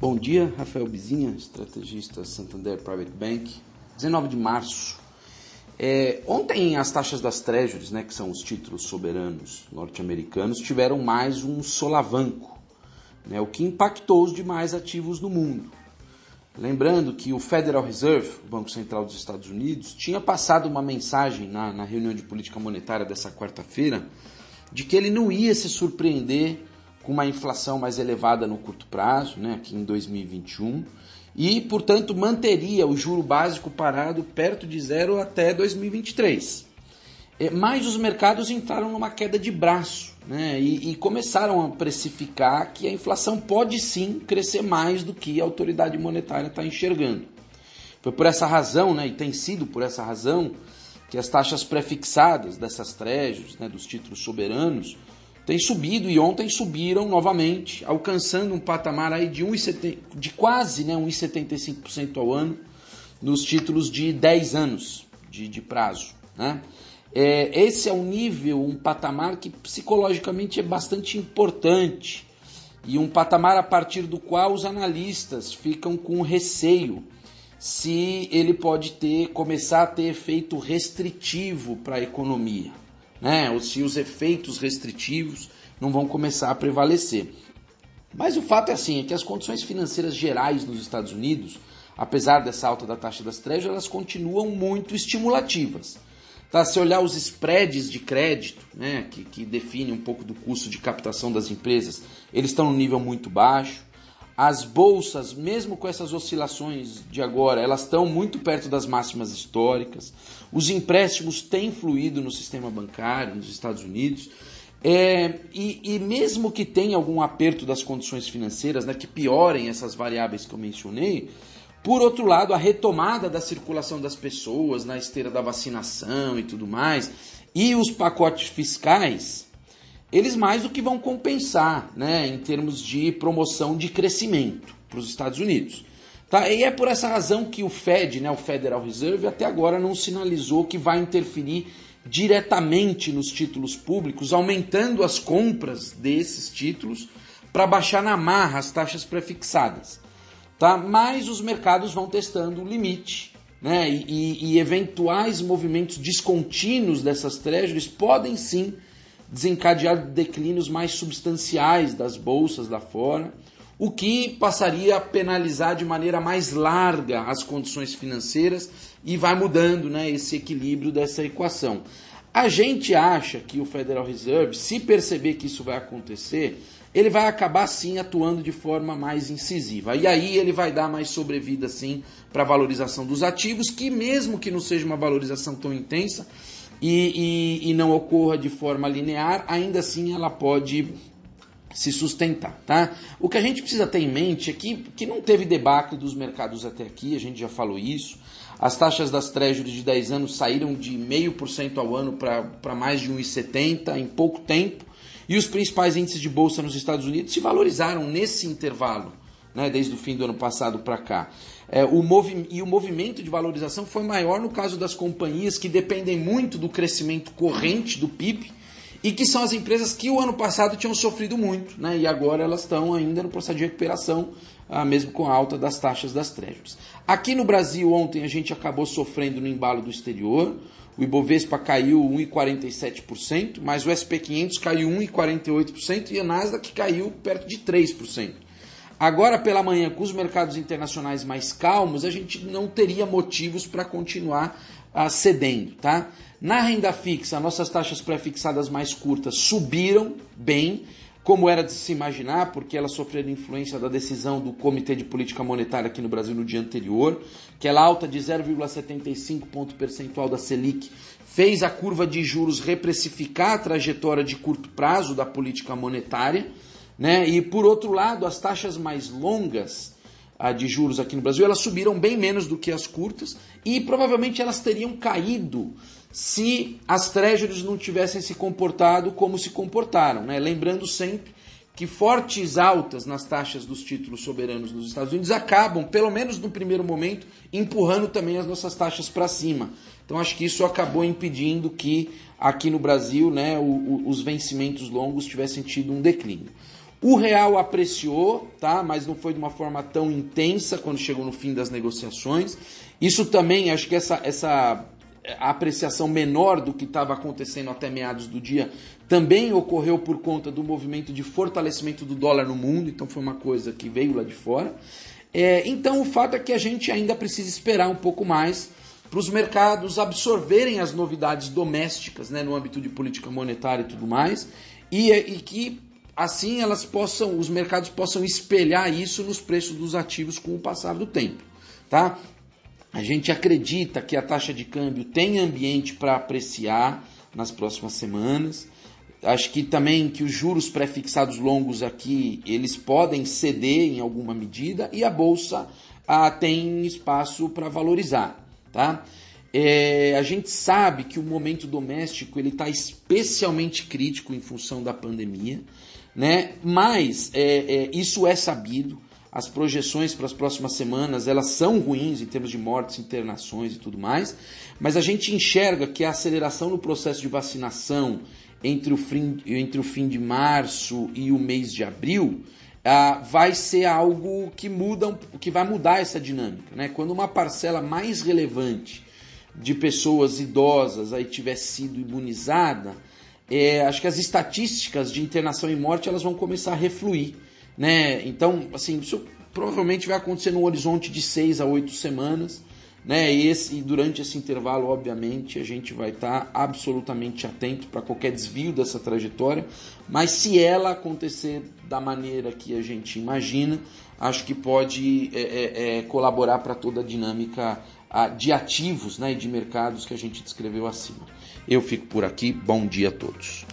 Bom dia, Rafael Bizinha, estrategista Santander Private Bank, 19 de março. Ontem as taxas das Treasuries, que são os títulos soberanos norte-americanos, tiveram mais um solavanco, o que impactou os demais ativos no mundo. Lembrando que o Federal Reserve, o Banco Central dos Estados Unidos, tinha passado uma mensagem na reunião de política monetária dessa quarta-feira de que ele não ia se surpreender com uma inflação mais elevada no curto prazo, aqui em 2021, e, portanto, manteria o juro básico parado perto de zero até 2023. Mas os mercados entraram numa queda de braço, e começaram a precificar que a inflação pode sim crescer mais do que a autoridade monetária está enxergando. Foi por essa razão, e tem sido por essa razão, que as taxas prefixadas dessas treasuries, dos títulos soberanos, têm subido e ontem subiram novamente, alcançando um patamar aí de quase 1,75% ao ano nos títulos de 10 anos de prazo. Esse é um patamar que psicologicamente é bastante importante e um patamar a partir do qual os analistas ficam com receio se ele pode começar a ter efeito restritivo para a economia. Ou se os efeitos restritivos não vão começar a prevalecer. Mas o fato é que as condições financeiras gerais nos Estados Unidos, apesar dessa alta da taxa das Treasuries, elas continuam muito estimulativas. Se olhar os spreads de crédito, que definem um pouco do custo de captação das empresas, eles estão num nível muito baixo. As bolsas, mesmo com essas oscilações de agora, elas estão muito perto das máximas históricas. Os empréstimos têm fluído no sistema bancário nos Estados Unidos. E mesmo que tenha algum aperto das condições financeiras, que piorem essas variáveis que eu mencionei, por outro lado, a retomada da circulação das pessoas na esteira da vacinação e tudo mais, e os pacotes fiscais, eles mais do que vão compensar, em termos de promoção de crescimento para os Estados Unidos. E é por essa razão que o Fed, o Federal Reserve, até agora não sinalizou que vai interferir diretamente nos títulos públicos, aumentando as compras desses títulos para baixar na marra as taxas prefixadas. Mas os mercados vão testando o limite, e eventuais movimentos descontínuos dessas treasuries podem sim desencadear declínios mais substanciais das bolsas lá fora, o que passaria a penalizar de maneira mais larga as condições financeiras e vai mudando esse equilíbrio dessa equação. A gente acha que o Federal Reserve, se perceber que isso vai acontecer, ele vai acabar sim atuando de forma mais incisiva. E aí ele vai dar mais sobrevida sim para a valorização dos ativos, que mesmo que não seja uma valorização tão intensa, e não ocorra de forma linear, ainda assim ela pode se sustentar. O que a gente precisa ter em mente é que não teve debacle dos mercados até aqui, a gente já falou isso. As taxas das Treasuries de 10 anos saíram de 0,5% ao ano para mais de 1,70% em pouco tempo, e os principais índices de bolsa nos Estados Unidos se valorizaram nesse intervalo, desde o fim do ano passado para cá. O movimento de valorização foi maior no caso das companhias que dependem muito do crescimento corrente do PIB e que são as empresas que o ano passado tinham sofrido muito, e agora elas estão ainda no processo de recuperação, mesmo com a alta das taxas das Treasuries. Aqui no Brasil, ontem a gente acabou sofrendo no embalo do exterior. O Ibovespa caiu 1,47%, mas o SP500 caiu 1,48% e a Nasdaq caiu perto de 3%. Agora, pela manhã, com os mercados internacionais mais calmos, a gente não teria motivos para continuar cedendo. Na renda fixa, nossas taxas pré-fixadas mais curtas subiram bem, como era de se imaginar, porque elas sofreram influência da decisão do Comitê de Política Monetária aqui no Brasil no dia anterior. Aquela alta de 0,75 ponto percentual da Selic fez a curva de juros reprecificar a trajetória de curto prazo da política monetária, E por outro lado, as taxas mais longas de juros aqui no Brasil, elas subiram bem menos do que as curtas e provavelmente elas teriam caído se as treasuries não tivessem se comportado como se comportaram, Lembrando sempre que fortes altas nas taxas dos títulos soberanos nos Estados Unidos acabam, pelo menos no primeiro momento, empurrando também as nossas taxas para cima. Então acho que isso acabou impedindo que aqui no Brasil os vencimentos longos tivessem tido um declínio. O real apreciou, tá? Mas não foi de uma forma tão intensa quando chegou no fim das negociações. Isso também, acho que essa apreciação menor do que estava acontecendo até meados do dia também ocorreu por conta do movimento de fortalecimento do dólar no mundo, então foi uma coisa que veio lá de fora. Então o fato é que a gente ainda precisa esperar um pouco mais para os mercados absorverem as novidades domésticas, né, no âmbito de política monetária e tudo mais, e que assim os mercados possam espelhar isso nos preços dos ativos com o passar do tempo, tá? A gente acredita que a taxa de câmbio tem ambiente para apreciar nas próximas semanas. Acho que também que os juros pré-fixados longos aqui, eles podem ceder em alguma medida e a Bolsa tem espaço para valorizar, tá? A gente sabe que o momento doméstico ele está especialmente crítico em função da pandemia, né? Mas isso é sabido. As projeções para as próximas semanas elas são ruins em termos de mortes, internações e tudo mais, mas a gente enxerga que a aceleração no processo de vacinação entre o fim de março e o mês de abril vai ser algo que vai mudar essa dinâmica, né? Quando uma parcela mais relevante de pessoas idosas aí tiver sido imunizada, acho que as estatísticas de internação e morte elas vão começar a refluir, né? Então, assim, isso provavelmente vai acontecer no horizonte de 6 a 8 semanas, né? E durante esse intervalo, obviamente, a gente vai estar absolutamente atento para qualquer desvio dessa trajetória, mas se ela acontecer da maneira que a gente imagina, acho que pode colaborar para toda a dinâmica de ativos, né, e de mercados que a gente descreveu acima. Eu fico por aqui, bom dia a todos.